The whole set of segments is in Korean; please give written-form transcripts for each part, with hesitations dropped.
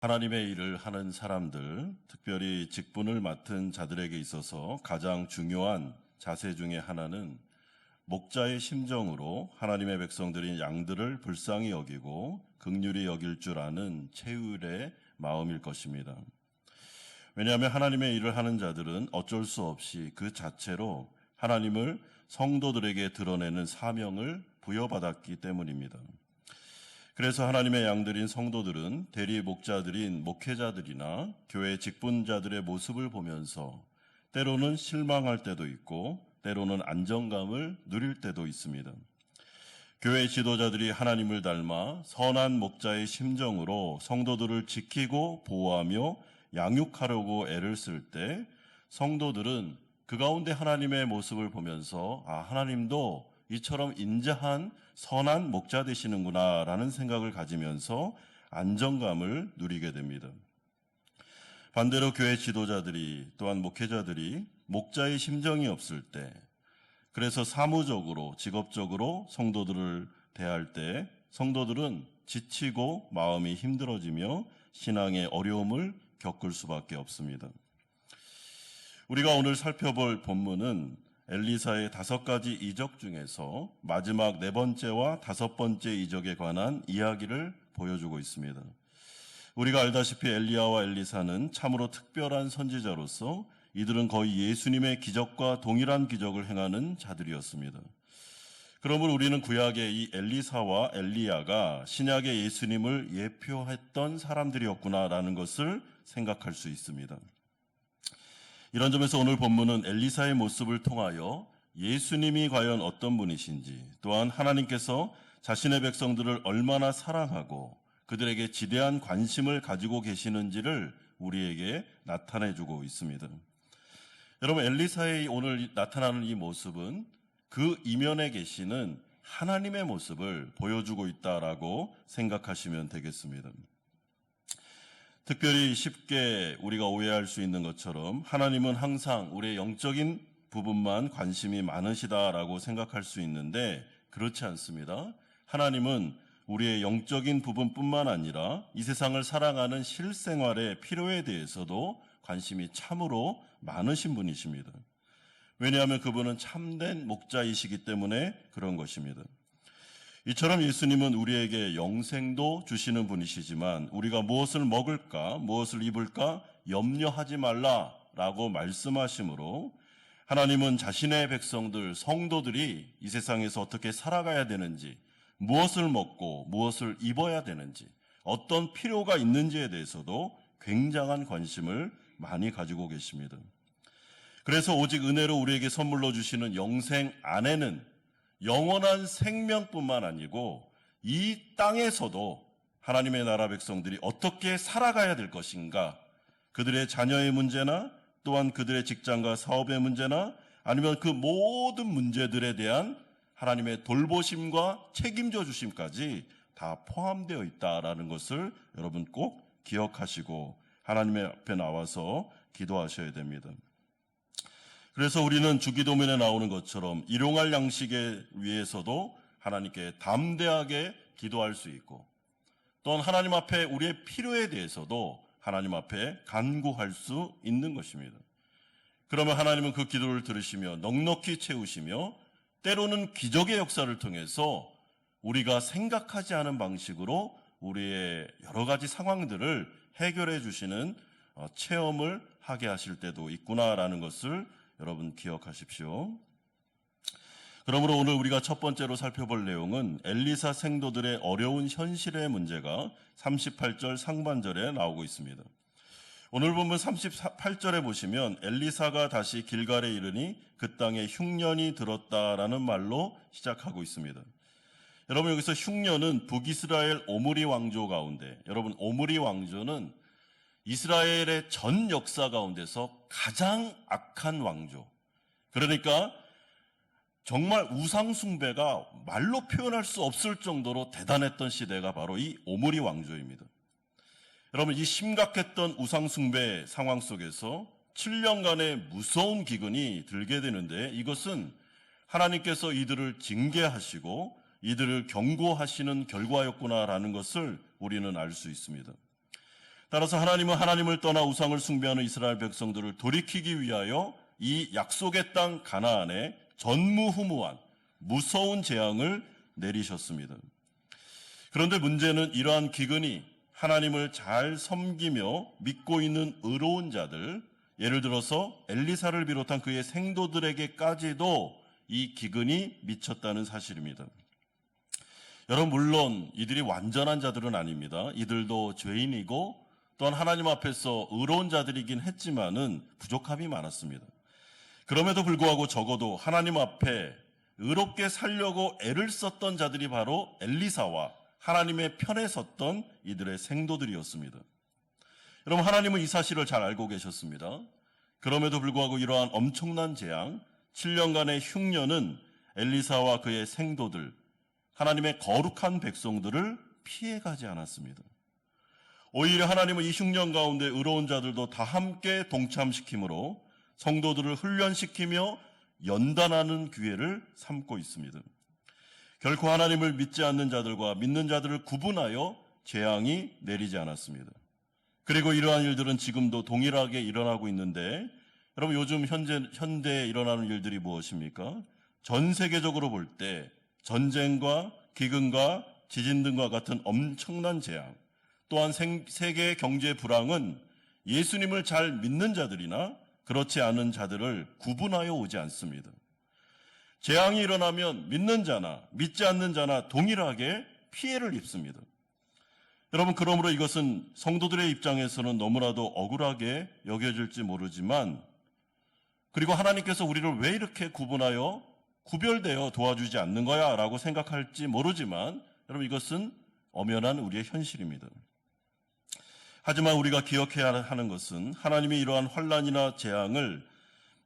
하나님의 일을 하는 사람들, 특별히 직분을 맡은 자들에게 있어서 가장 중요한 자세 중에 하나는 목자의 심정으로 하나님의 백성들인 양들을 불쌍히 여기고 긍휼히 여길 줄 아는 체휼의 마음일 것입니다. 왜냐하면 하나님의 일을 하는 자들은 어쩔 수 없이 그 자체로 하나님을 성도들에게 드러내는 사명을 부여받았기 때문입니다. 그래서 하나님의 양들인 성도들은 대리 목자들인 목회자들이나 교회 직분자들의 모습을 보면서 때로는 실망할 때도 있고 때로는 안정감을 누릴 때도 있습니다. 교회 지도자들이 하나님을 닮아 선한 목자의 심정으로 성도들을 지키고 보호하며 양육하려고 애를 쓸 때 성도들은 그 가운데 하나님의 모습을 보면서 하나님도 이처럼 인자한 선한 목자 되시는구나 라는 생각을 가지면서 안정감을 누리게 됩니다. 반대로 교회 지도자들이 또한 목회자들이 목자의 심정이 없을 때, 그래서 사무적으로 직업적으로 성도들을 대할 때 성도들은 지치고 마음이 힘들어지며 신앙의 어려움을 겪을 수밖에 없습니다. 우리가 오늘 살펴볼 본문은 엘리사의 5가지 이적 중에서 마지막 4번째와 5번째 이적에 관한 이야기를 보여주고 있습니다. 우리가 알다시피 엘리야와 엘리사는 참으로 특별한 선지자로서 이들은 거의 예수님의 기적과 동일한 기적을 행하는 자들이었습니다. 그러므로 우리는 구약의 이 엘리사와 엘리야가 신약의 예수님을 예표했던 사람들이었구나라는 것을 생각할 수 있습니다. 이런 점에서 오늘 본문은 엘리사의 모습을 통하여 예수님이 과연 어떤 분이신지, 또한 하나님께서 자신의 백성들을 얼마나 사랑하고 그들에게 지대한 관심을 가지고 계시는지를 우리에게 나타내주고 있습니다. 여러분, 엘리사의 오늘 나타나는 이 모습은 그 이면에 계시는 하나님의 모습을 보여주고 있다라고 생각하시면 되겠습니다. 특별히 쉽게 우리가 오해할 수 있는 것처럼 하나님은 항상 우리의 영적인 부분만 관심이 많으시다라고 생각할 수 있는데 그렇지 않습니다. 하나님은 우리의 영적인 부분뿐만 아니라 이 세상을 살아가는 실생활의 필요에 대해서도 관심이 참으로 많으신 분이십니다. 왜냐하면 그분은 참된 목자이시기 때문에 그런 것입니다. 이처럼 예수님은 우리에게 영생도 주시는 분이시지만 우리가 무엇을 먹을까, 무엇을 입을까 염려하지 말라라고 말씀하시므로 하나님은 자신의 백성들, 성도들이 이 세상에서 어떻게 살아가야 되는지, 무엇을 먹고 무엇을 입어야 되는지, 어떤 필요가 있는지에 대해서도 굉장한 관심을 많이 가지고 계십니다. 그래서 오직 은혜로 우리에게 선물로 주시는 영생 안에는 영원한 생명뿐만 아니고 이 땅에서도 하나님의 나라 백성들이 어떻게 살아가야 될 것인가, 그들의 자녀의 문제나 또한 그들의 직장과 사업의 문제나 아니면 그 모든 문제들에 대한 하나님의 돌보심과 책임져 주심까지 다 포함되어 있다라는 것을 여러분 꼭 기억하시고 하나님의 앞에 나와서 기도하셔야 됩니다. 그래서 우리는 주기도문에 나오는 것처럼 일용할 양식에 위해서도 하나님께 담대하게 기도할 수 있고, 또한 하나님 앞에 우리의 필요에 대해서도 하나님 앞에 간구할 수 있는 것입니다. 그러면 하나님은 그 기도를 들으시며 넉넉히 채우시며 때로는 기적의 역사를 통해서 우리가 생각하지 않은 방식으로 우리의 여러 가지 상황들을 해결해 주시는 체험을 하게 하실 때도 있구나라는 것을 여러분 기억하십시오. 그러므로 오늘 우리가 첫 번째로 살펴볼 내용은 엘리사 생도들의 어려운 현실의 문제가 38절 상반절에 나오고 있습니다. 오늘 본문 38절에 보시면 엘리사가 다시 길갈에 이르니 그 땅에 흉년이 들었다라는 말로 시작하고 있습니다. 여러분, 여기서 흉년은 북이스라엘 오므리 왕조 가운데, 여러분 오므리 왕조는 이스라엘의 전 역사 가운데서 가장 악한 왕조, 그러니까 정말 우상숭배가 말로 표현할 수 없을 정도로 대단했던 시대가 바로 이 오므리 왕조입니다. 여러분, 이 심각했던 우상숭배 상황 속에서 7년간의 무서운 기근이 들게 되는데 이것은 하나님께서 이들을 징계하시고 이들을 경고하시는 결과였구나라는 것을 우리는 알 수 있습니다. 따라서 하나님은 하나님을 떠나 우상을 숭배하는 이스라엘 백성들을 돌이키기 위하여 이 약속의 땅 가나안에 전무후무한 무서운 재앙을 내리셨습니다. 그런데 문제는 이러한 기근이 하나님을 잘 섬기며 믿고 있는 의로운 자들, 예를 들어서 엘리사를 비롯한 그의 생도들에게까지도 이 기근이 미쳤다는 사실입니다. 여러분, 물론 이들이 완전한 자들은 아닙니다. 이들도 죄인이고 또한 하나님 앞에서 의로운 자들이긴 했지만은 부족함이 많았습니다. 그럼에도 불구하고 적어도 하나님 앞에 의롭게 살려고 애를 썼던 자들이 바로 엘리사와 하나님의 편에 섰던 이들의 생도들이었습니다. 여러분, 하나님은 이 사실을 잘 알고 계셨습니다. 그럼에도 불구하고 이러한 엄청난 재앙, 7년간의 흉년은 엘리사와 그의 생도들, 하나님의 거룩한 백성들을 피해가지 않았습니다. 오히려 하나님은 이 흉년 가운데 의로운 자들도 다 함께 동참시킴으로 성도들을 훈련시키며 연단하는 기회를 삼고 있습니다. 결코 하나님을 믿지 않는 자들과 믿는 자들을 구분하여 재앙이 내리지 않았습니다. 그리고 이러한 일들은 지금도 동일하게 일어나고 있는데, 여러분, 요즘 현대에 일어나는 일들이 무엇입니까? 전 세계적으로 볼 때 전쟁과 기근과 지진 등과 같은 엄청난 재앙, 또한 세계 경제 불황은 예수님을 잘 믿는 자들이나 그렇지 않은 자들을 구분하여 오지 않습니다. 재앙이 일어나면 믿는 자나 믿지 않는 자나 동일하게 피해를 입습니다. 여러분, 그러므로 이것은 성도들의 입장에서는 너무나도 억울하게 여겨질지 모르지만, 그리고 하나님께서 우리를 왜 이렇게 구분하여 구별되어 도와주지 않는 거야 라고 생각할지 모르지만, 여러분, 이것은 엄연한 우리의 현실입니다. 하지만 우리가 기억해야 하는 것은 하나님이 이러한 환난이나 재앙을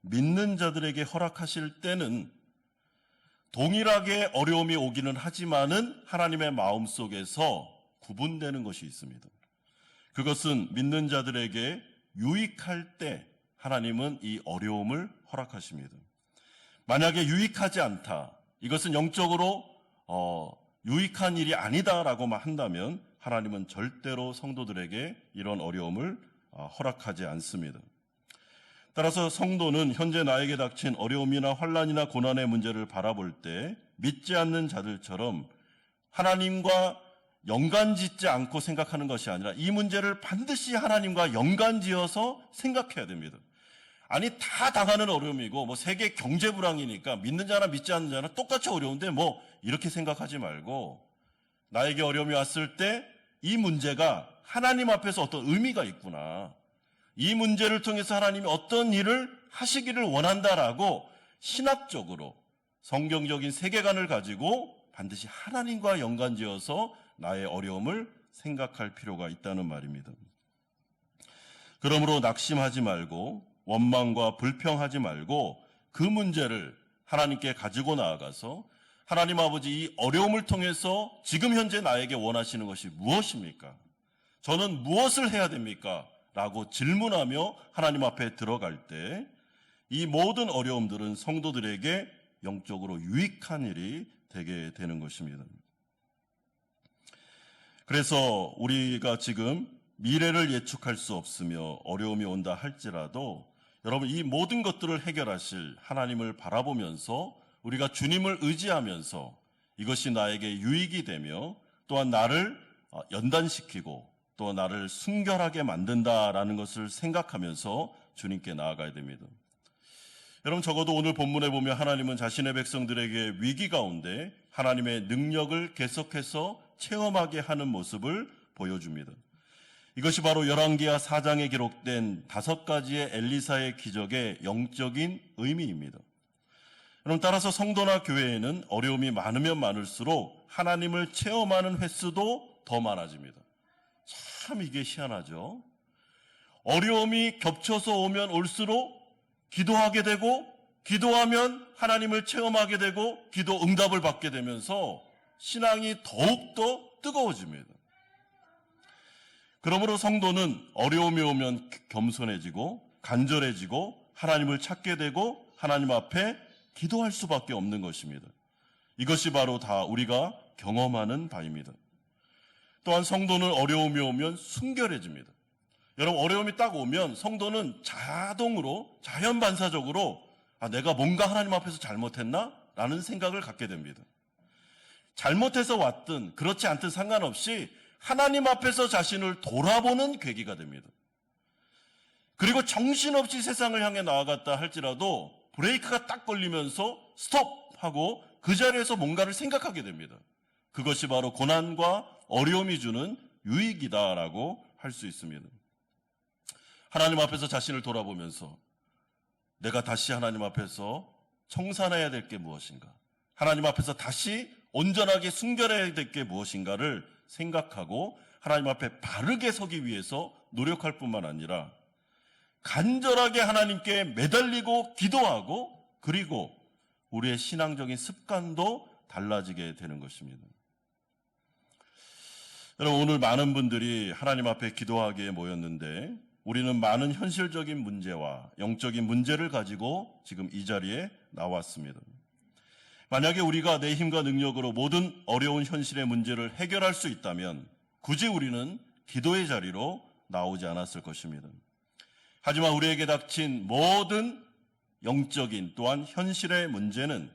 믿는 자들에게 허락하실 때는 동일하게 어려움이 오기는 하지만은 하나님의 마음속에서 구분되는 것이 있습니다. 그것은 믿는 자들에게 유익할 때 하나님은 이 어려움을 허락하십니다. 만약에 유익하지 않다, 이것은 영적으로 유익한 일이 아니다라고만 한다면 하나님은 절대로 성도들에게 이런 어려움을 허락하지 않습니다. 따라서 성도는 현재 나에게 닥친 어려움이나 환난이나 고난의 문제를 바라볼 때 믿지 않는 자들처럼 하나님과 연관짓지 않고 생각하는 것이 아니라 이 문제를 반드시 하나님과 연관지어서 생각해야 됩니다. 아니, 다 당하는 어려움이고 세계 경제 불황이니까 믿는 자나 믿지 않는 자나 똑같이 어려운데 이렇게 생각하지 말고, 나에게 어려움이 왔을 때 이 문제가 하나님 앞에서 어떤 의미가 있구나, 이 문제를 통해서 하나님이 어떤 일을 하시기를 원한다라고 신학적으로 성경적인 세계관을 가지고 반드시 하나님과 연관지어서 나의 어려움을 생각할 필요가 있다는 말입니다. 그러므로 낙심하지 말고 원망과 불평하지 말고 그 문제를 하나님께 가지고 나아가서, 하나님 아버지, 이 어려움을 통해서 지금 현재 나에게 원하시는 것이 무엇입니까? 저는 무엇을 해야 됩니까? 라고 질문하며 하나님 앞에 들어갈 때 이 모든 어려움들은 성도들에게 영적으로 유익한 일이 되게 되는 것입니다. 그래서 우리가 지금 미래를 예측할 수 없으며 어려움이 온다 할지라도, 여러분, 이 모든 것들을 해결하실 하나님을 바라보면서 우리가 주님을 의지하면서 이것이 나에게 유익이 되며 또한 나를 연단시키고 또 나를 순결하게 만든다라는 것을 생각하면서 주님께 나아가야 됩니다. 여러분, 적어도 오늘 본문에 보면 하나님은 자신의 백성들에게 위기 가운데 하나님의 능력을 계속해서 체험하게 하는 모습을 보여줍니다. 이것이 바로 열왕기하 4장에 기록된 5가지의 엘리사의 기적의 영적인 의미입니다. 그럼 따라서 성도나 교회에는 어려움이 많으면 많을수록 하나님을 체험하는 횟수도 더 많아집니다. 참 이게 희한하죠. 어려움이 겹쳐서 오면 올수록 기도하게 되고, 기도하면 하나님을 체험하게 되고, 기도 응답을 받게 되면서 신앙이 더욱더 뜨거워집니다. 그러므로 성도는 어려움이 오면 겸손해지고 간절해지고 하나님을 찾게 되고 하나님 앞에 기도할 수밖에 없는 것입니다. 이것이 바로 다 우리가 경험하는 바입니다. 또한 성도는 어려움이 오면 순결해집니다. 여러분, 어려움이 딱 오면 성도는 자동으로, 자연 반사적으로 내가 뭔가 하나님 앞에서 잘못했나? 라는 생각을 갖게 됩니다. 잘못해서 왔든 그렇지 않든 상관없이 하나님 앞에서 자신을 돌아보는 계기가 됩니다. 그리고 정신없이 세상을 향해 나아갔다 할지라도 브레이크가 딱 걸리면서 스톱하고 그 자리에서 뭔가를 생각하게 됩니다. 그것이 바로 고난과 어려움이 주는 유익이다라고 할 수 있습니다. 하나님 앞에서 자신을 돌아보면서 내가 다시 하나님 앞에서 청산해야 될 게 무엇인가, 하나님 앞에서 다시 온전하게 순결해야 될 게 무엇인가를 생각하고 하나님 앞에 바르게 서기 위해서 노력할 뿐만 아니라 간절하게 하나님께 매달리고 기도하고, 그리고 우리의 신앙적인 습관도 달라지게 되는 것입니다. 여러분, 오늘 많은 분들이 하나님 앞에 기도하기에 모였는데 우리는 많은 현실적인 문제와 영적인 문제를 가지고 지금 이 자리에 나왔습니다. 만약에 우리가 내 힘과 능력으로 모든 어려운 현실의 문제를 해결할 수 있다면 굳이 우리는 기도의 자리로 나오지 않았을 것입니다. 하지만 우리에게 닥친 모든 영적인 또한 현실의 문제는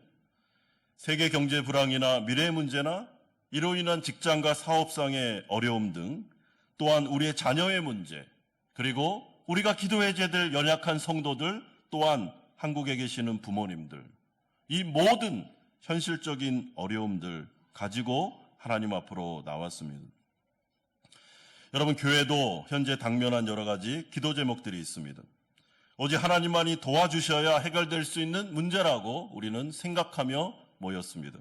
세계 경제 불황이나 미래 문제나 이로 인한 직장과 사업상의 어려움 등, 또한 우리의 자녀의 문제, 그리고 우리가 기도해야 될 연약한 성도들, 또한 한국에 계시는 부모님들, 이 모든 현실적인 어려움들 가지고 하나님 앞으로 나왔습니다. 여러분, 교회도 현재 당면한 여러 가지 기도 제목들이 있습니다. 오직 하나님만이 도와주셔야 해결될 수 있는 문제라고 우리는 생각하며 모였습니다.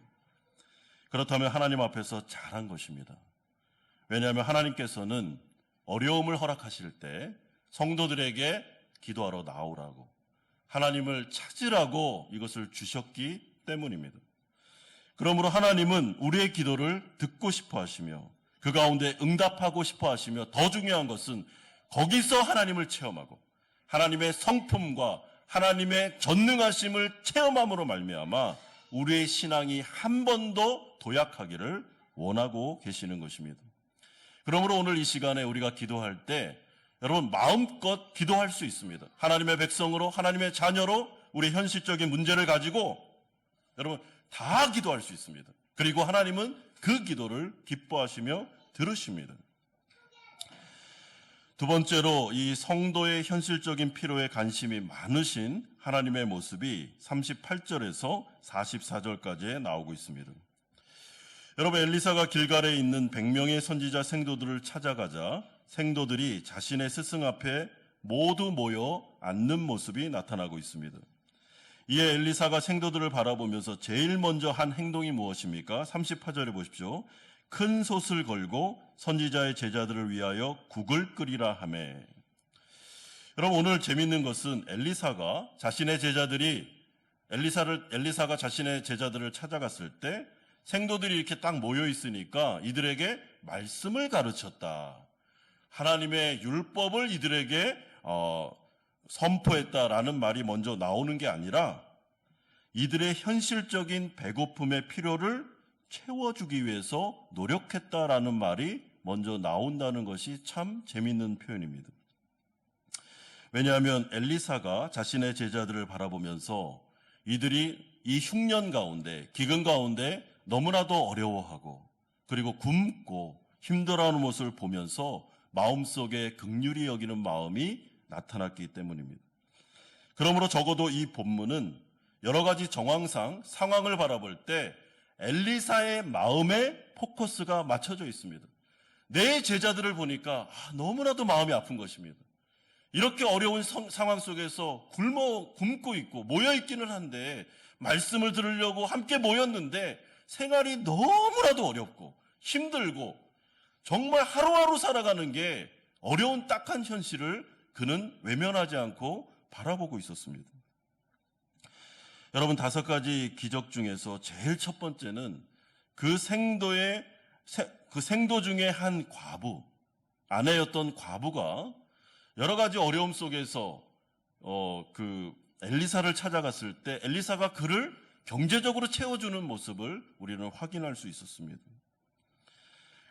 그렇다면 하나님 앞에서 잘한 것입니다. 왜냐하면 하나님께서는 어려움을 허락하실 때 성도들에게 기도하러 나오라고, 하나님을 찾으라고 이것을 주셨기 때문입니다. 그러므로 하나님은 우리의 기도를 듣고 싶어 하시며 그 가운데 응답하고 싶어 하시며, 더 중요한 것은 거기서 하나님을 체험하고 하나님의 성품과 하나님의 전능하심을 체험함으로 말미암아 우리의 신앙이 한 번도 도약하기를 원하고 계시는 것입니다. 그러므로 오늘 이 시간에 우리가 기도할 때 여러분, 마음껏 기도할 수 있습니다. 하나님의 백성으로, 하나님의 자녀로 우리 현실적인 문제를 가지고 여러분 다 기도할 수 있습니다. 그리고 하나님은 그 기도를 기뻐하시며 들으십니다. 두 번째로, 이 성도의 현실적인 필요에 관심이 많으신 하나님의 모습이 38절에서 44절까지에 나오고 있습니다. 여러분, 엘리사가 길갈에 있는 100명의 선지자 생도들을 찾아가자 생도들이 자신의 스승 앞에 모두 모여 앉는 모습이 나타나고 있습니다. 이에 엘리사가 생도들을 바라보면서 제일 먼저 한 행동이 무엇입니까? 38절에 보십시오. 큰 솥을 걸고 선지자의 제자들을 위하여 국을 끓이라 하매. 여러분, 오늘 재밌는 것은 엘리사가 자신의 제자들을 찾아갔을 때 생도들이 이렇게 딱 모여 있으니까 이들에게 말씀을 가르쳤다, 하나님의 율법을 이들에게 선포했다라는 말이 먼저 나오는 게 아니라 이들의 현실적인 배고픔의 필요를 채워주기 위해서 노력했다라는 말이 먼저 나온다는 것이 참 재미있는 표현입니다. 왜냐하면 엘리사가 자신의 제자들을 바라보면서 이들이 이 흉년 가운데, 기근 가운데 너무나도 어려워하고 그리고 굶고 힘들어하는 모습을 보면서 마음속에 긍휼히 여기는 마음이 나타났기 때문입니다. 그러므로 적어도 이 본문은 여러 가지 정황상 상황을 바라볼 때 엘리사의 마음에 포커스가 맞춰져 있습니다. 내 제자들을 보니까 너무나도 마음이 아픈 것입니다. 이렇게 어려운 상황 속에서 굶고 있고 모여 있기는 한데, 말씀을 들으려고 함께 모였는데 생활이 너무나도 어렵고 힘들고 정말 하루하루 살아가는 게 어려운 딱한 현실을 그는 외면하지 않고 바라보고 있었습니다. 여러분, 5가지 기적 중에서 제일 첫 번째는 그 생도 중에 한 과부, 아내였던 과부가 여러 가지 어려움 속에서 그 엘리사를 찾아갔을 때 엘리사가 그를 경제적으로 채워주는 모습을 우리는 확인할 수 있었습니다.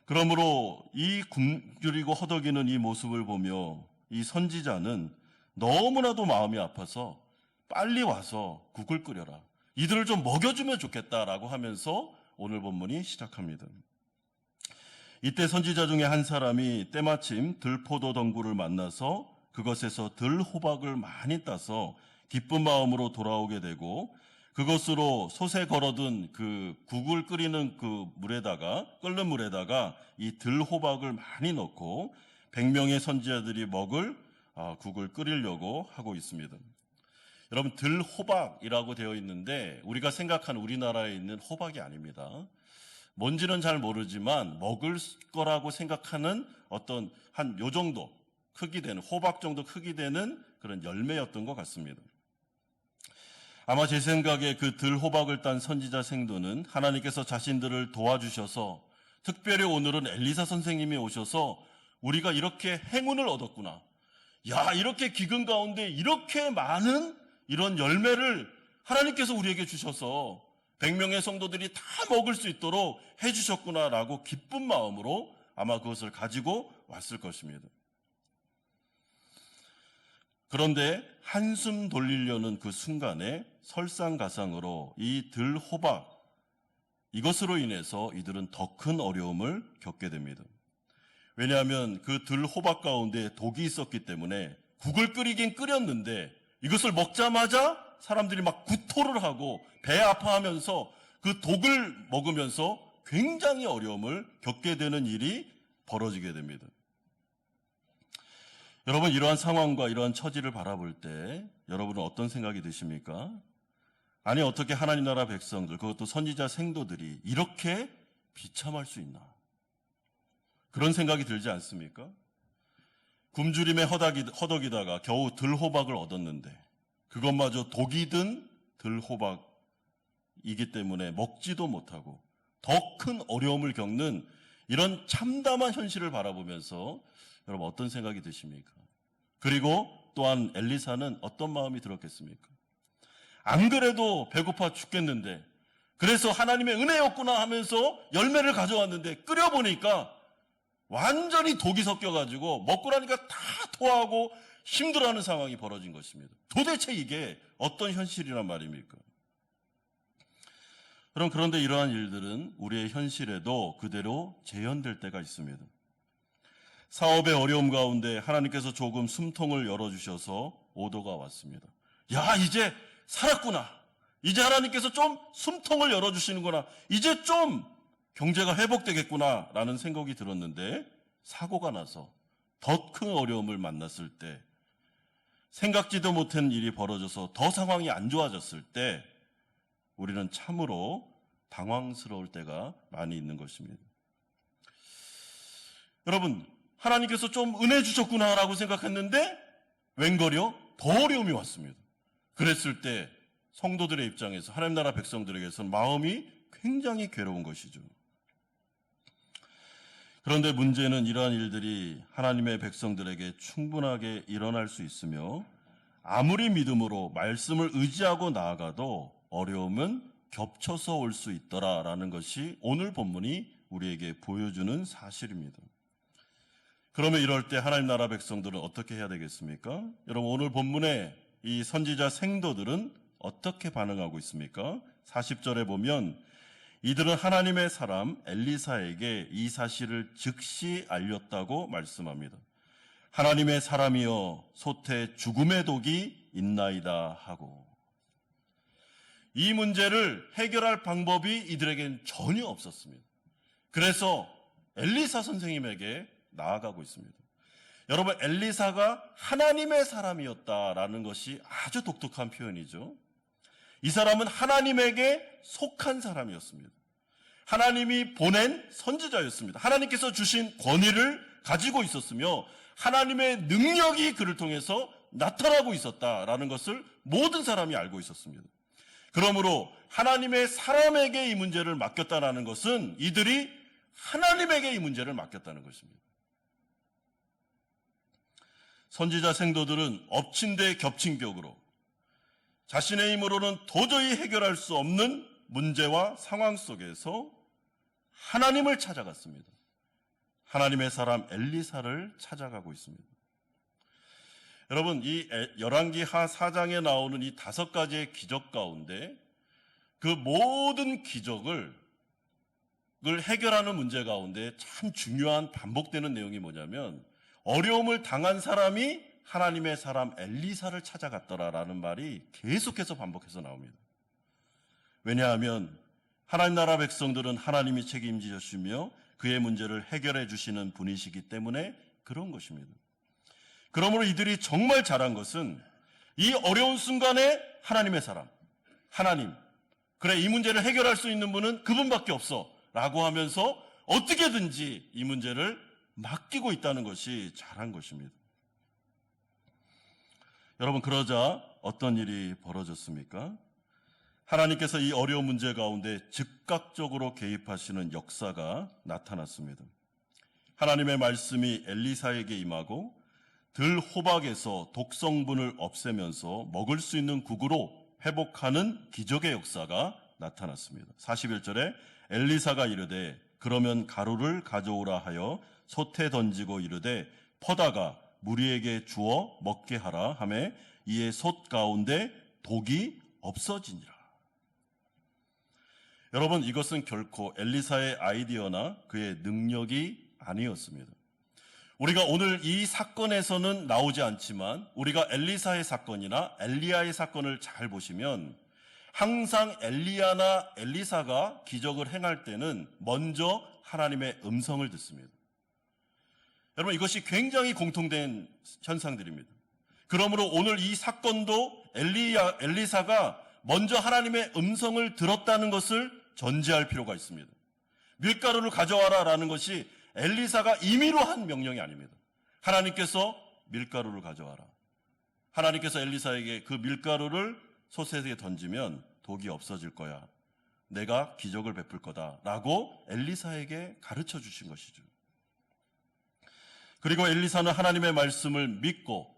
그러므로 이 굶주리고 허덕이는 이 모습을 보며 이 선지자는 너무나도 마음이 아파서 빨리 와서 국을 끓여라. 이들을 좀 먹여주면 좋겠다라고 하면서 오늘 본문이 시작합니다. 이때 선지자 중에 한 사람이 때마침 들포도 덩굴을 만나서 그것에서 들호박을 많이 따서 기쁜 마음으로 돌아오게 되고 그것으로 솥에 걸어둔 그 국을 끓이는 끓는 물에다가 이 들호박을 많이 넣고 100명의 선지자들이 먹을 국을 끓이려고 하고 있습니다. 여러분, 들호박이라고 되어 있는데 우리가 생각하는 우리나라에 있는 호박이 아닙니다. 뭔지는 잘 모르지만 먹을 거라고 생각하는 어떤 한 요 정도 크기 되는, 호박 정도 크기 되는 그런 열매였던 것 같습니다. 아마 제 생각에 그 들호박을 딴 선지자 생도는 하나님께서 자신들을 도와주셔서 특별히 오늘은 엘리사 선생님이 오셔서 우리가 이렇게 행운을 얻었구나. 야, 이렇게 기근 가운데 이렇게 많은 이런 열매를 하나님께서 우리에게 주셔서 100명의 성도들이 다 먹을 수 있도록 해주셨구나라고 기쁜 마음으로 아마 그것을 가지고 왔을 것입니다. 그런데 한숨 돌리려는 그 순간에 설상가상으로 이 들호박, 이것으로 인해서 이들은 더 큰 어려움을 겪게 됩니다. 왜냐하면 그 들호박 가운데 독이 있었기 때문에 국을 끓이긴 끓였는데 이것을 먹자마자 사람들이 막 구토를 하고 배 아파하면서 그 독을 먹으면서 굉장히 어려움을 겪게 되는 일이 벌어지게 됩니다. 여러분, 이러한 상황과 이러한 처지를 바라볼 때 여러분은 어떤 생각이 드십니까? 아니, 어떻게 하나님 나라 백성들, 그것도 선지자 생도들이 이렇게 비참할 수 있나? 그런 생각이 들지 않습니까? 굶주림에 허덕이다가 겨우 들호박을 얻었는데 그것마저 독이 든 들호박이기 때문에 먹지도 못하고 더 큰 어려움을 겪는 이런 참담한 현실을 바라보면서 여러분 어떤 생각이 드십니까? 그리고 또한 엘리사는 어떤 마음이 들었겠습니까? 안 그래도 배고파 죽겠는데 그래서 하나님의 은혜였구나 하면서 열매를 가져왔는데 끓여보니까 완전히 독이 섞여가지고 먹고 나니까 다 토하고 힘들어하는 상황이 벌어진 것입니다. 도대체 이게 어떤 현실이란 말입니까? 그런데 이러한 일들은 우리의 현실에도 그대로 재현될 때가 있습니다. 사업의 어려움 가운데 하나님께서 조금 숨통을 열어주셔서 오더가 왔습니다. 야, 이제 살았구나. 이제 하나님께서 좀 숨통을 열어주시는구나. 이제 좀 경제가 회복되겠구나 라는 생각이 들었는데 사고가 나서 더 큰 어려움을 만났을 때 생각지도 못한 일이 벌어져서 더 상황이 안 좋아졌을 때 우리는 참으로 당황스러울 때가 많이 있는 것입니다. 여러분, 하나님께서 좀 은혜 주셨구나라고 생각했는데 웬걸요? 더 어려움이 왔습니다. 그랬을 때 성도들의 입장에서 하나님 나라 백성들에게서는 마음이 굉장히 괴로운 것이죠. 그런데 문제는 이러한 일들이 하나님의 백성들에게 충분하게 일어날 수 있으며 아무리 믿음으로 말씀을 의지하고 나아가도 어려움은 겹쳐서 올 수 있더라라는 것이 오늘 본문이 우리에게 보여주는 사실입니다. 그러면 이럴 때 하나님 나라 백성들은 어떻게 해야 되겠습니까? 여러분, 오늘 본문에 이 선지자 생도들은 어떻게 반응하고 있습니까? 40절에 보면 이들은 하나님의 사람 엘리사에게 이 사실을 즉시 알렸다고 말씀합니다. 하나님의 사람이여 솥에 죽음의 독이 있나이다 하고, 이 문제를 해결할 방법이 이들에겐 전혀 없었습니다. 그래서 엘리사 선생님에게 나아가고 있습니다. 여러분, 엘리사가 하나님의 사람이었다라는 것이 아주 독특한 표현이죠. 이 사람은 하나님에게 속한 사람이었습니다. 하나님이 보낸 선지자였습니다. 하나님께서 주신 권위를 가지고 있었으며 하나님의 능력이 그를 통해서 나타나고 있었다라는 것을 모든 사람이 알고 있었습니다. 그러므로 하나님의 사람에게 이 문제를 맡겼다라는 것은 이들이 하나님에게 이 문제를 맡겼다는 것입니다. 선지자 생도들은 엎친 데 겹친 격으로 자신의 힘으로는 도저히 해결할 수 없는 문제와 상황 속에서 하나님을 찾아갔습니다. 하나님의 사람 엘리사를 찾아가고 있습니다. 여러분, 이 열왕기 하 4장에 나오는 이 5가지의 기적 가운데 그 모든 기적을 해결하는 문제 가운데 참 중요한 반복되는 내용이 뭐냐면, 어려움을 당한 사람이 하나님의 사람 엘리사를 찾아갔더라라는 말이 계속해서 반복해서 나옵니다. 왜냐하면 하나님 나라 백성들은 하나님이 책임져 주시며 그의 문제를 해결해 주시는 분이시기 때문에 그런 것입니다. 그러므로 이들이 정말 잘한 것은 이 어려운 순간에 하나님의 사람, 하나님, 그래 이 문제를 해결할 수 있는 분은 그분밖에 없어 라고 하면서 어떻게든지 이 문제를 맡기고 있다는 것이 잘한 것입니다. 여러분, 그러자 어떤 일이 벌어졌습니까? 하나님께서 이 어려운 문제 가운데 즉각적으로 개입하시는 역사가 나타났습니다. 하나님의 말씀이 엘리사에게 임하고 들 호박에서 독성분을 없애면서 먹을 수 있는 국으로 회복하는 기적의 역사가 나타났습니다. 41절에 엘리사가 이르되 그러면 가루를 가져오라 하여 솥에 던지고 이르되 퍼다가 무리에게 주어 먹게 하라 하매 이에 솥 가운데 독이 없어지니라. 여러분, 이것은 결코 엘리사의 아이디어나 그의 능력이 아니었습니다. 우리가 오늘 이 사건에서는 나오지 않지만 우리가 엘리사의 사건이나 엘리야의 사건을 잘 보시면 항상 엘리야나 엘리사가 기적을 행할 때는 먼저 하나님의 음성을 듣습니다. 여러분, 이것이 굉장히 공통된 현상들입니다. 그러므로 오늘 이 사건도 엘리사가 먼저 하나님의 음성을 들었다는 것을 전제할 필요가 있습니다. 밀가루를 가져와라 라는 것이 엘리사가 임의로 한 명령이 아닙니다. 하나님께서 밀가루를 가져와라. 하나님께서 엘리사에게 그 밀가루를 솥에 던지면 독이 없어질 거야. 내가 기적을 베풀 거다 라고 엘리사에게 가르쳐 주신 것이죠. 그리고 엘리사는 하나님의 말씀을 믿고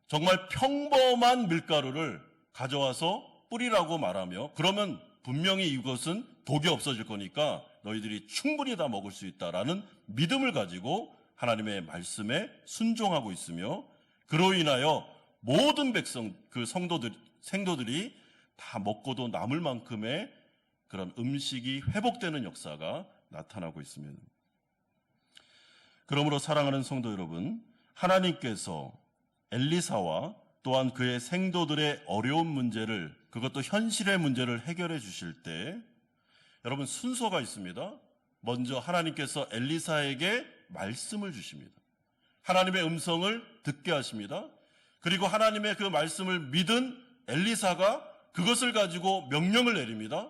정말 평범한 밀가루를 가져와서 뿌리라고 말하며, 그러면 분명히 이것은 독이 없어질 거니까 너희들이 충분히 다 먹을 수 있다라는 믿음을 가지고 하나님의 말씀에 순종하고 있으며, 그로 인하여 모든 백성, 그 생도들이 다 먹고도 남을 만큼의 그런 음식이 회복되는 역사가 나타나고 있습니다. 그러므로 사랑하는 성도 여러분, 하나님께서 엘리사와 또한 그의 생도들의 어려운 문제를, 그것도 현실의 문제를 해결해 주실 때 여러분 순서가 있습니다. 먼저 하나님께서 엘리사에게 말씀을 주십니다. 하나님의 음성을 듣게 하십니다. 그리고 하나님의 그 말씀을 믿은 엘리사가 그것을 가지고 명령을 내립니다.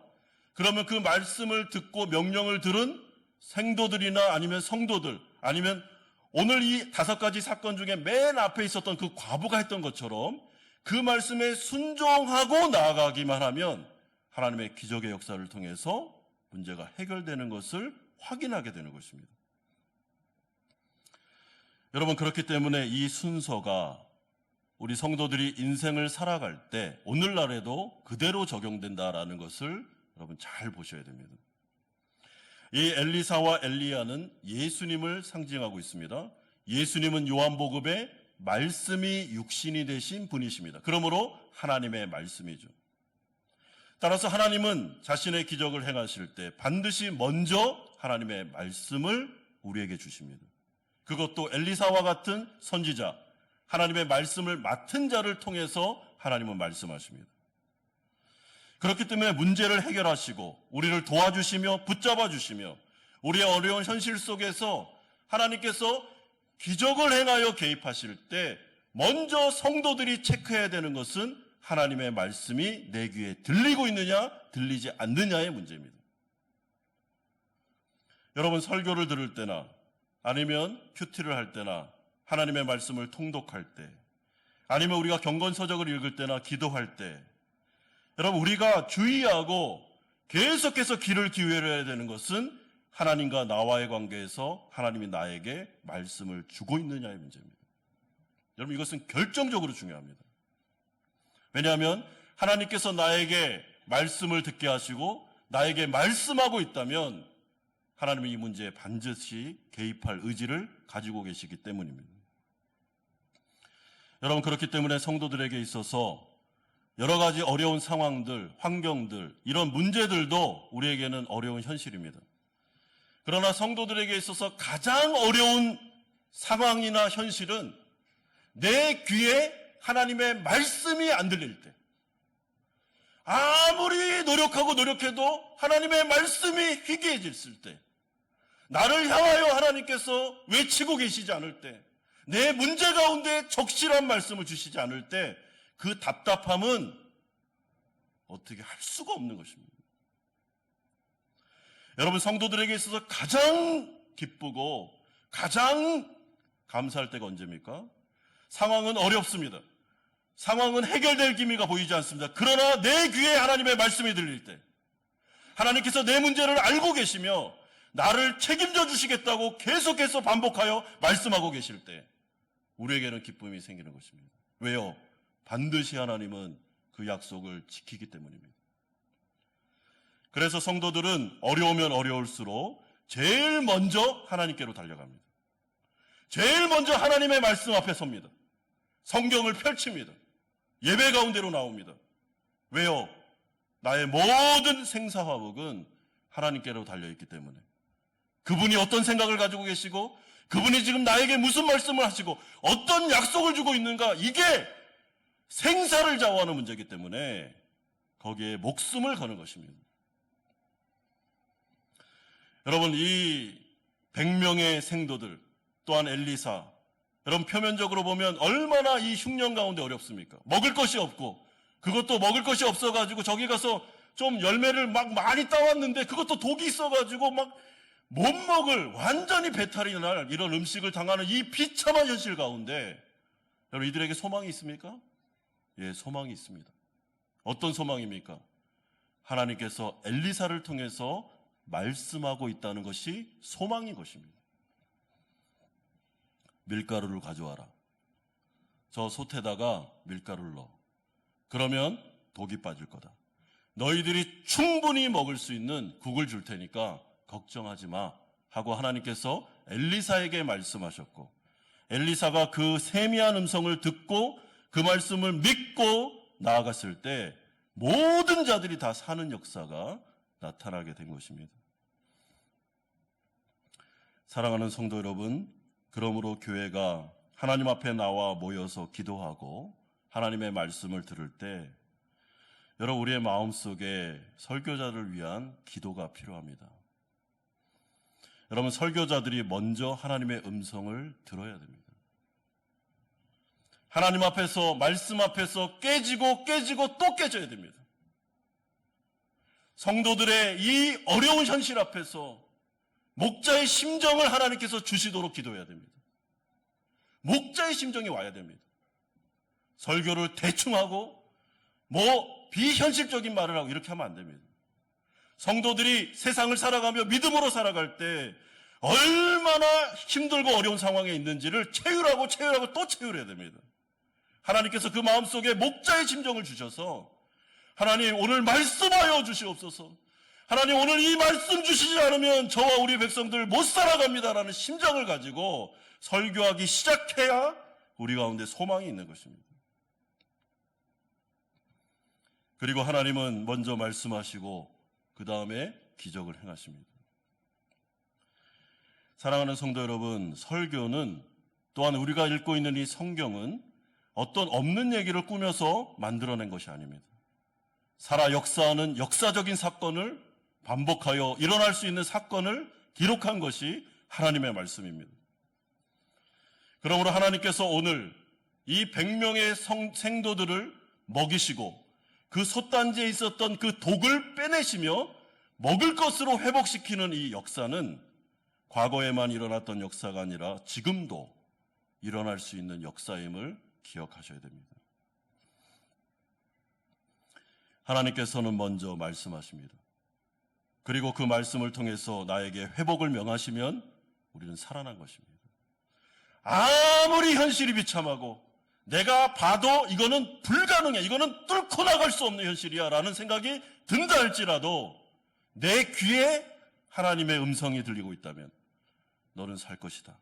그러면 그 말씀을 듣고 명령을 들은 생도들이나 아니면 성도들, 아니면 오늘 이 5가지 사건 중에 맨 앞에 있었던 그 과부가 했던 것처럼 그 말씀에 순종하고 나아가기만 하면 하나님의 기적의 역사를 통해서 문제가 해결되는 것을 확인하게 되는 것입니다. 여러분, 그렇기 때문에 이 순서가 우리 성도들이 인생을 살아갈 때 오늘날에도 그대로 적용된다라는 것을 여러분 잘 보셔야 됩니다. 이 엘리사와 엘리야는 예수님을 상징하고 있습니다. 예수님은 요한복음에 말씀이 육신이 되신 분이십니다. 그러므로 하나님의 말씀이죠. 따라서 하나님은 자신의 기적을 행하실 때 반드시 먼저 하나님의 말씀을 우리에게 주십니다. 그것도 엘리사와 같은 선지자, 하나님의 말씀을 맡은 자를 통해서 하나님은 말씀하십니다. 그렇기 때문에 문제를 해결하시고 우리를 도와주시며 붙잡아 주시며 우리의 어려운 현실 속에서 하나님께서 기적을 행하여 개입하실 때 먼저 성도들이 체크해야 되는 것은 하나님의 말씀이 내 귀에 들리고 있느냐 들리지 않느냐의 문제입니다. 여러분, 설교를 들을 때나 아니면 큐티를 할 때나 하나님의 말씀을 통독할 때, 아니면 우리가 경건서적을 읽을 때나 기도할 때, 여러분, 우리가 주의하고 계속해서 귀를 기울여야 되는 것은 하나님과 나와의 관계에서 하나님이 나에게 말씀을 주고 있느냐의 문제입니다. 여러분, 이것은 결정적으로 중요합니다. 왜냐하면 하나님께서 나에게 말씀을 듣게 하시고 나에게 말씀하고 있다면 하나님은 이 문제에 반드시 개입할 의지를 가지고 계시기 때문입니다. 여러분, 그렇기 때문에 성도들에게 있어서 여러 가지 어려운 상황들, 환경들, 이런 문제들도 우리에게는 어려운 현실입니다. 그러나 성도들에게 있어서 가장 어려운 상황이나 현실은 내 귀에 하나님의 말씀이 안 들릴 때, 아무리 노력하고 노력해도 하나님의 말씀이 희귀해졌을 때, 나를 향하여 하나님께서 외치고 계시지 않을 때, 내 문제 가운데 적실한 말씀을 주시지 않을 때, 그 답답함은 어떻게 할 수가 없는 것입니다. 여러분, 성도들에게 있어서 가장 기쁘고 가장 감사할 때가 언제입니까? 상황은 어렵습니다. 상황은 해결될 기미가 보이지 않습니다. 그러나 내 귀에 하나님의 말씀이 들릴 때, 하나님께서 내 문제를 알고 계시며 나를 책임져 주시겠다고 계속해서 반복하여 말씀하고 계실 때 우리에게는 기쁨이 생기는 것입니다. 왜요? 반드시 하나님은 그 약속을 지키기 때문입니다. 그래서 성도들은 어려우면 어려울수록 제일 먼저 하나님께로 달려갑니다. 제일 먼저 하나님의 말씀 앞에 섭니다. 성경을 펼칩니다. 예배 가운데로 나옵니다. 왜요? 나의 모든 생사화복은 하나님께로 달려있기 때문에, 그분이 어떤 생각을 가지고 계시고 그분이 지금 나에게 무슨 말씀을 하시고 어떤 약속을 주고 있는가, 이게 생사를 좌우하는 문제이기 때문에 거기에 목숨을 거는 것입니다. 여러분, 이 100명의 생도들, 또한 엘리사, 여러분 표면적으로 보면 얼마나 이 흉년 가운데 어렵습니까? 먹을 것이 없고, 그것도 먹을 것이 없어가지고 저기 가서 좀 열매를 막 많이 따왔는데 그것도 독이 있어가지고 막 못 먹을, 완전히 배탈이 날 이런 음식을 당하는 이 비참한 현실 가운데 여러분, 이들에게 소망이 있습니까? 예, 소망이 있습니다. 어떤 소망입니까? 하나님께서 엘리사를 통해서 말씀하고 있다는 것이 소망인 것입니다. 밀가루를 가져와라. 저 솥에다가 밀가루를 넣어. 그러면 독이 빠질 거다. 너희들이 충분히 먹을 수 있는 국을 줄 테니까 걱정하지 마 하고 하나님께서 엘리사에게 말씀하셨고, 엘리사가 그 세미한 음성을 듣고 그 말씀을 믿고 나아갔을 때 모든 자들이 다 사는 역사가 나타나게 된 것입니다. 사랑하는 성도 여러분, 그러므로 교회가 하나님 앞에 나와 모여서 기도하고 하나님의 말씀을 들을 때 여러분, 우리의 마음속에 설교자를 위한 기도가 필요합니다. 여러분, 설교자들이 먼저 하나님의 음성을 들어야 됩니다. 하나님 앞에서, 말씀 앞에서 깨지고 또 깨져야 됩니다. 성도들의 이 어려운 현실 앞에서 목자의 심정을 하나님께서 주시도록 기도해야 됩니다. 목자의 심정이 와야 됩니다. 설교를 대충 하고 비현실적인 말을 하고 이렇게 하면 안 됩니다. 성도들이 세상을 살아가며 믿음으로 살아갈 때 얼마나 힘들고 어려운 상황에 있는지를 체휼하고 또 체휼해야 됩니다. 하나님께서 그 마음속에 목자의 심정을 주셔서, 하나님 오늘 말씀하여 주시옵소서, 하나님 오늘 이 말씀 주시지 않으면 저와 우리 백성들 못 살아갑니다라는 심정을 가지고 설교하기 시작해야 우리 가운데 소망이 있는 것입니다. 그리고 하나님은 먼저 말씀하시고 그 다음에 기적을 행하십니다. 사랑하는 성도 여러분, 설교는, 또한 우리가 읽고 있는 이 성경은 어떤 없는 얘기를 꾸며서 만들어낸 것이 아닙니다. 살아 역사하는 역사적인 사건을, 반복하여 일어날 수 있는 사건을 기록한 것이 하나님의 말씀입니다. 그러므로 하나님께서 오늘 이 100명의 생도들을 먹이시고 그 솥단지에 있었던 그 독을 빼내시며 먹을 것으로 회복시키는 이 역사는 과거에만 일어났던 역사가 아니라 지금도 일어날 수 있는 역사임을 기억하셔야 됩니다. 하나님께서는 먼저 말씀하십니다. 그리고 그 말씀을 통해서 나에게 회복을 명하시면 우리는 살아난 것입니다. 아무리 현실이 비참하고 내가 봐도 이거는 불가능해, 이거는 뚫고 나갈 수 없는 현실이야 라는 생각이 든다 할지라도 내 귀에 하나님의 음성이 들리고 있다면 너는 살 것이다,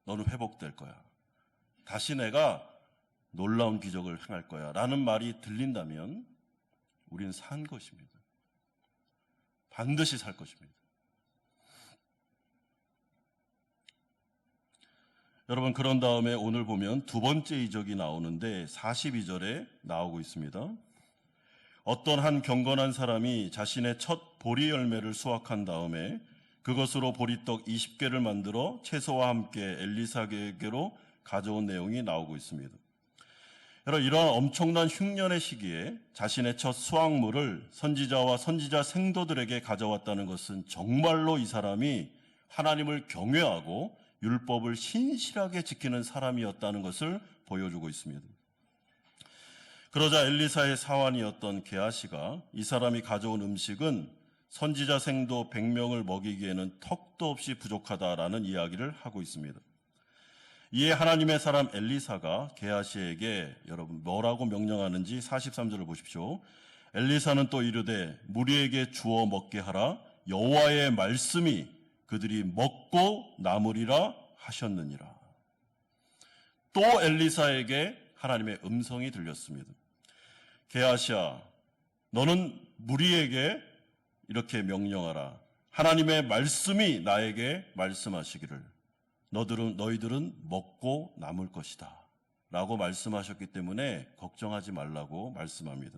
너는 회복될 거야, 다시 내가 놀라운 기적을 행할 거야 라는 말이 들린다면 우리는 산 것입니다. 반드시 살 것입니다. 여러분, 그런 다음에 오늘 보면 두 번째 이적이 나오는데 42절에 나오고 있습니다. 어떤 한 경건한 사람이 자신의 첫 보리 열매를 수확한 다음에 그것으로 보리떡 20개를 만들어 채소와 함께 엘리사에게로 가져온 내용이 나오고 있습니다. 여러분, 이러한 엄청난 흉년의 시기에 자신의 첫 수확물을 선지자와 선지자 생도들에게 가져왔다는 것은 정말로 이 사람이 하나님을 경외하고 율법을 신실하게 지키는 사람이었다는 것을 보여주고 있습니다. 그러자 엘리사의 사환이었던 게하시가 이 사람이 가져온 음식은 선지자 생도 100명을 먹이기에는 턱도 없이 부족하다라는 이야기를 하고 있습니다. 이에 하나님의 사람 엘리사가 게하시에게 여러분 뭐라고 명령하는지 43절을 보십시오. 엘리사는 또 이르되 무리에게 주어 먹게 하라. 여호와의 말씀이 그들이 먹고 남으리라 하셨느니라. 또 엘리사에게 하나님의 음성이 들렸습니다. 게하시야, 너는 무리에게 이렇게 명령하라. 하나님의 말씀이 나에게 말씀하시기를 너희들은 먹고 남을 것이다 라고 말씀하셨기 때문에 걱정하지 말라고 말씀합니다.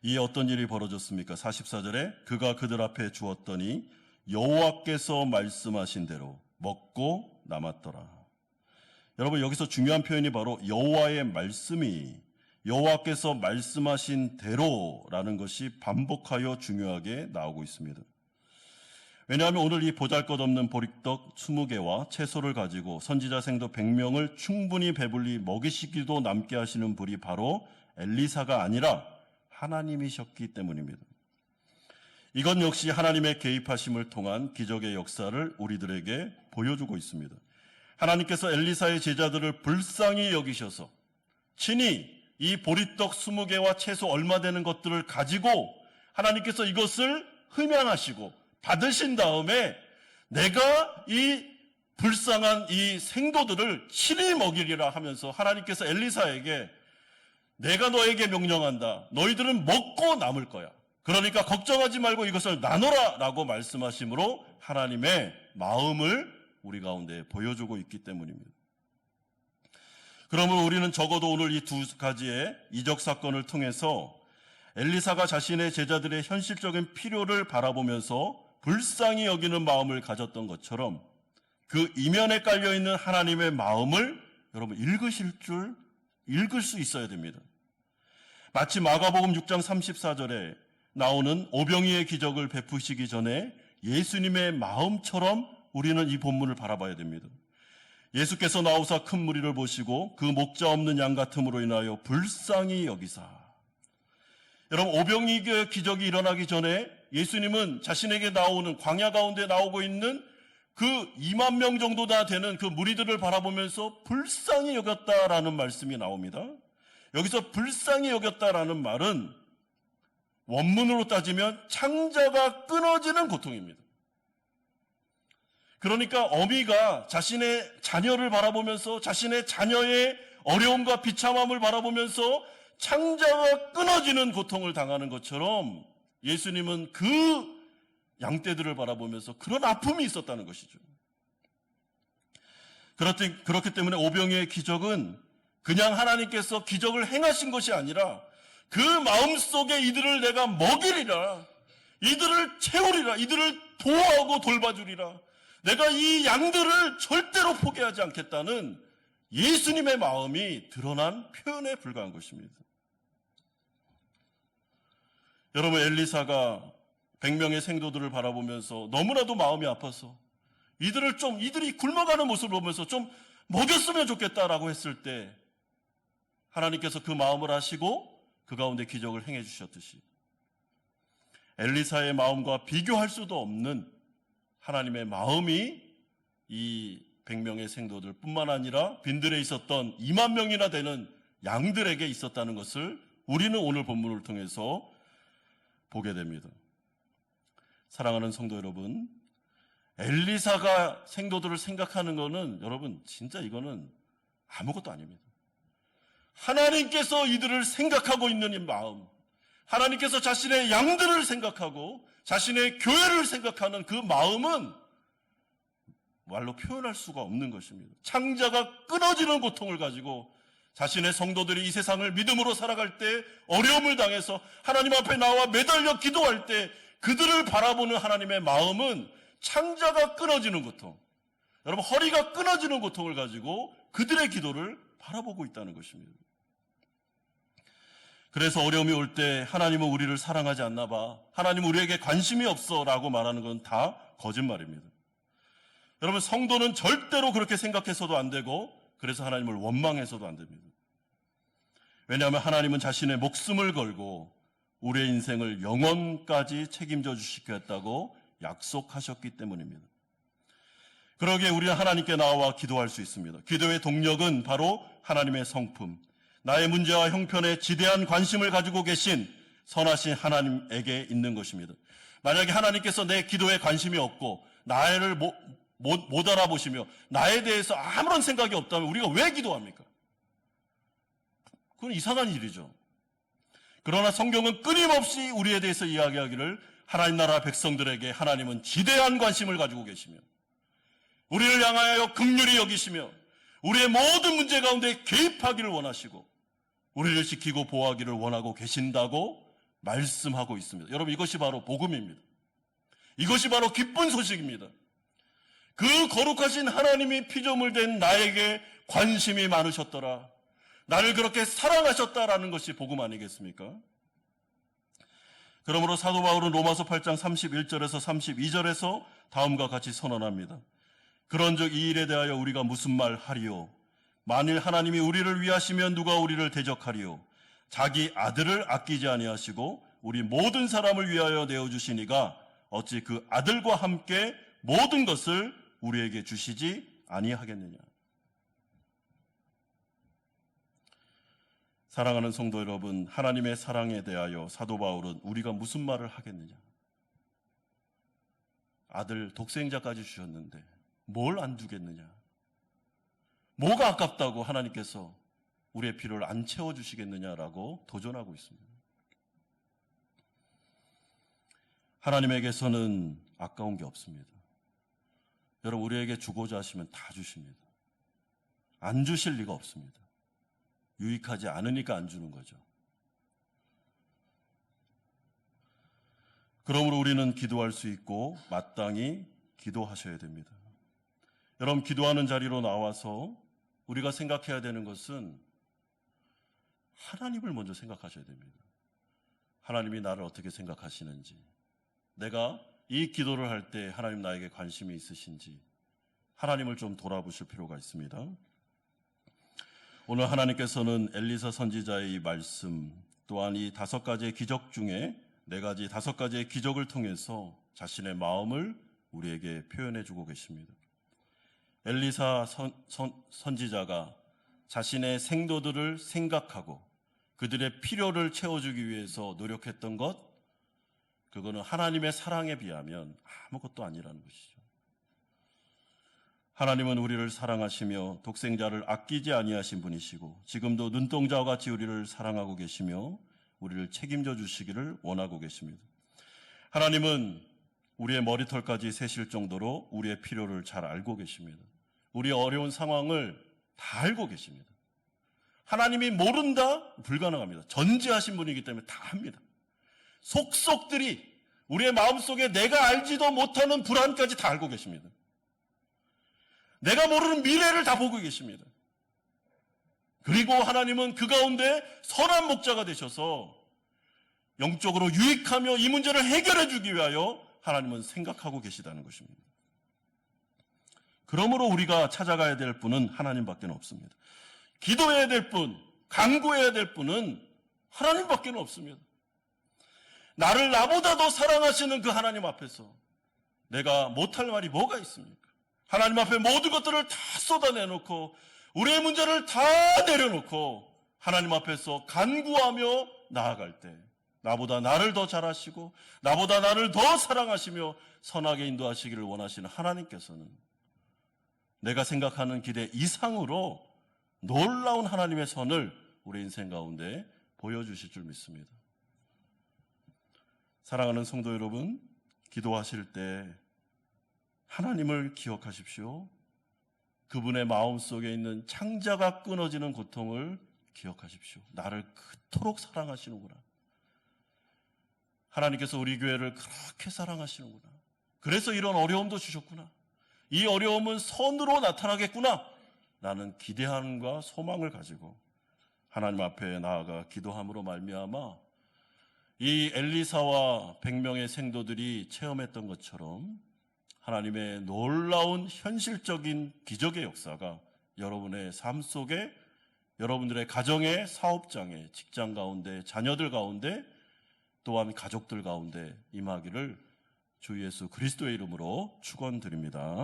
이에 어떤 일이 벌어졌습니까? 44절에 그가 그들 앞에 주었더니 여호와께서 말씀하신 대로 먹고 남았더라. 여러분, 여기서 중요한 표현이 바로 여호와의 말씀이 여호와께서 말씀하신 대로라는 것이 반복하여 중요하게 나오고 있습니다. 왜냐하면 오늘 이 보잘것없는 보리떡 20개와 채소를 가지고 선지자 생도 100명을 충분히 배불리 먹이시기도 남게 하시는 분이 바로 엘리사가 아니라 하나님이셨기 때문입니다. 이건 역시 하나님의 개입하심을 통한 기적의 역사를 우리들에게 보여주고 있습니다. 하나님께서 엘리사의 제자들을 불쌍히 여기셔서 친히 이 보리떡 20개와 채소 얼마 되는 것들을 가지고 하나님께서 이것을 흠양하시고 받으신 다음에 내가 이 불쌍한 이 생도들을 친히 먹이리라 하면서 하나님께서 엘리사에게 내가 너에게 명령한다. 너희들은 먹고 남을 거야. 그러니까 걱정하지 말고 이것을 나눠라 라고 말씀하심으로 하나님의 마음을 우리 가운데 보여주고 있기 때문입니다. 그러면 우리는 적어도 오늘 이 두 가지의 이적 사건을 통해서 엘리사가 자신의 제자들의 현실적인 필요를 바라보면서 불쌍히 여기는 마음을 가졌던 것처럼 그 이면에 깔려있는 하나님의 마음을 여러분 읽을 수 있어야 됩니다. 마치 마가복음 6장 34절에 나오는 오병이의 기적을 베푸시기 전에 예수님의 마음처럼 우리는 이 본문을 바라봐야 됩니다. 예수께서 나오사 큰 무리를 보시고 그 목자 없는 양 같음으로 인하여 불쌍히 여기사. 여러분, 오병이의 기적이 일어나기 전에 예수님은 자신에게 나오는 광야 가운데 나오고 있는 그 2만 명 정도나 되는 그 무리들을 바라보면서 불쌍히 여겼다라는 말씀이 나옵니다. 여기서 불쌍히 여겼다라는 말은 원문으로 따지면 창자가 끊어지는 고통입니다. 그러니까 어미가 자신의 자녀를 바라보면서 자신의 자녀의 어려움과 비참함을 바라보면서 창자가 끊어지는 고통을 당하는 것처럼 예수님은 그 양떼들을 바라보면서 그런 아픔이 있었다는 것이죠. 그렇기 때문에 오병이의 기적은 그냥 하나님께서 기적을 행하신 것이 아니라 그 마음속에 이들을 내가 먹이리라, 이들을 채우리라, 이들을 보호하고 돌봐주리라, 내가 이 양들을 절대로 포기하지 않겠다는 예수님의 마음이 드러난 표현에 불과한 것입니다. 여러분, 엘리사가 100명의 생도들을 바라보면서 너무나도 마음이 아파서 이들이 굶어가는 모습을 보면서 좀 먹였으면 좋겠다라고 했을 때 하나님께서 그 마음을 아시고 그 가운데 기적을 행해 주셨듯이 엘리사의 마음과 비교할 수도 없는 하나님의 마음이 이 100명의 생도들 뿐만 아니라 빈들에 있었던 2만 명이나 되는 양들에게 있었다는 것을 우리는 오늘 본문을 통해서 보게 됩니다. 사랑하는 성도 여러분, 엘리사가 생도들을 생각하는 것은 여러분 진짜 이거는 아무것도 아닙니다. 하나님께서 이들을 생각하고 있는 이 마음, 하나님께서 자신의 양들을 생각하고 자신의 교회를 생각하는 그 마음은 말로 표현할 수가 없는 것입니다. 창자가 끊어지는 고통을 가지고 자신의 성도들이 이 세상을 믿음으로 살아갈 때 어려움을 당해서 하나님 앞에 나와 매달려 기도할 때 그들을 바라보는 하나님의 마음은 창자가 끊어지는 고통, 여러분 허리가 끊어지는 고통을 가지고 그들의 기도를 바라보고 있다는 것입니다. 그래서 어려움이 올 때 하나님은 우리를 사랑하지 않나 봐, 하나님은 우리에게 관심이 없어 라고 말하는 건 다 거짓말입니다. 여러분 성도는 절대로 그렇게 생각해서도 안 되고 그래서 하나님을 원망해서도 안 됩니다. 왜냐하면 하나님은 자신의 목숨을 걸고 우리의 인생을 영원까지 책임져 주시겠다고 약속하셨기 때문입니다. 그러기에 우리는 하나님께 나와 기도할 수 있습니다. 기도의 동력은 바로 하나님의 성품, 나의 문제와 형편에 지대한 관심을 가지고 계신 선하신 하나님에게 있는 것입니다. 만약에 하나님께서 내 기도에 관심이 없고 나를 못 알아보시며 나에 대해서 아무런 생각이 없다면 우리가 왜 기도합니까? 그건 이상한 일이죠. 그러나 성경은 끊임없이 우리에 대해서 이야기하기를 하나님 나라 백성들에게 하나님은 지대한 관심을 가지고 계시며 우리를 향하여 긍휼히 여기시며 우리의 모든 문제 가운데 개입하기를 원하시고 우리를 지키고 보호하기를 원하고 계신다고 말씀하고 있습니다. 여러분 이것이 바로 복음입니다. 이것이 바로 기쁜 소식입니다. 그 거룩하신 하나님이 피조물 된 나에게 관심이 많으셨더라, 나를 그렇게 사랑하셨다라는 것이 복음 아니겠습니까? 그러므로 사도 바울은 로마서 8장 31절에서 32절에서 다음과 같이 선언합니다. 그런즉 이 일에 대하여 우리가 무슨 말 하리요? 만일 하나님이 우리를 위하시면 누가 우리를 대적하리요? 자기 아들을 아끼지 아니하시고 우리 모든 사람을 위하여 내어주시니가 어찌 그 아들과 함께 모든 것을 우리에게 주시지 아니하겠느냐. 사랑하는 성도 여러분, 하나님의 사랑에 대하여 사도 바울은 우리가 무슨 말을 하겠느냐. 아들 독생자까지 주셨는데 뭘 안 두겠느냐. 뭐가 아깝다고 하나님께서 우리의 필요를 안 채워주시겠느냐라고 도전하고 있습니다. 하나님에게서는 아까운 게 없습니다. 여러분 우리에게 주고자 하시면 다 주십니다. 안 주실 리가 없습니다. 유익하지 않으니까 안 주는 거죠. 그러므로 우리는 기도할 수 있고 마땅히 기도하셔야 됩니다. 여러분 기도하는 자리로 나와서 우리가 생각해야 되는 것은 하나님을 먼저 생각하셔야 됩니다. 하나님이 나를 어떻게 생각하시는지, 내가 이 기도를 할 때 하나님 나에게 관심이 있으신지 하나님을 좀 돌아보실 필요가 있습니다. 오늘 하나님께서는 엘리사 선지자의 이 말씀 또한 이 5가지의 기적 중에 5가지의 기적을 통해서 자신의 마음을 우리에게 표현해 주고 계십니다. 엘리사 선지자가 자신의 생도들을 생각하고 그들의 필요를 채워주기 위해서 노력했던 것, 그거는 하나님의 사랑에 비하면 아무것도 아니라는 것이죠. 하나님은 우리를 사랑하시며 독생자를 아끼지 아니하신 분이시고 지금도 눈동자와 같이 우리를 사랑하고 계시며 우리를 책임져 주시기를 원하고 계십니다. 하나님은 우리의 머리털까지 세실 정도로 우리의 필요를 잘 알고 계십니다. 우리의 어려운 상황을 다 알고 계십니다. 하나님이 모른다? 불가능합니다. 전지하신 분이기 때문에 다 합니다. 속속들이 우리의 마음속에 내가 알지도 못하는 불안까지 다 알고 계십니다. 내가 모르는 미래를 다 보고 계십니다. 그리고 하나님은 그 가운데 선한 목자가 되셔서 영적으로 유익하며 이 문제를 해결해 주기 위하여 하나님은 생각하고 계시다는 것입니다. 그러므로 우리가 찾아가야 될 분은 하나님밖에 없습니다. 기도해야 될 분, 간구해야 될 분은 하나님밖에 없습니다. 나를 나보다 더 사랑하시는 그 하나님 앞에서 내가 못할 말이 뭐가 있습니까? 하나님 앞에 모든 것들을 다 쏟아내놓고 우리의 문제를 다 내려놓고 하나님 앞에서 간구하며 나아갈 때 나보다 나를 더 잘하시고 나보다 나를 더 사랑하시며 선하게 인도하시기를 원하시는 하나님께서는 내가 생각하는 기대 이상으로 놀라운 하나님의 선을 우리 인생 가운데 보여주실 줄 믿습니다. 사랑하는 성도 여러분, 기도하실 때 하나님을 기억하십시오. 그분의 마음속에 있는 창자가 끊어지는 고통을 기억하십시오. 나를 그토록 사랑하시는구나. 하나님께서 우리 교회를 그렇게 사랑하시는구나. 그래서 이런 어려움도 주셨구나. 이 어려움은 선으로 나타나겠구나. 라는 기대함과 소망을 가지고 하나님 앞에 나아가 기도함으로 말미암아 이 엘리사와 100명의 생도들이 체험했던 것처럼 하나님의 놀라운 현실적인 기적의 역사가 여러분의 삶 속에, 여러분들의 가정의, 사업장에, 직장 가운데, 자녀들 가운데, 또한 가족들 가운데 임하기를 주 예수 그리스도의 이름으로 축원드립니다.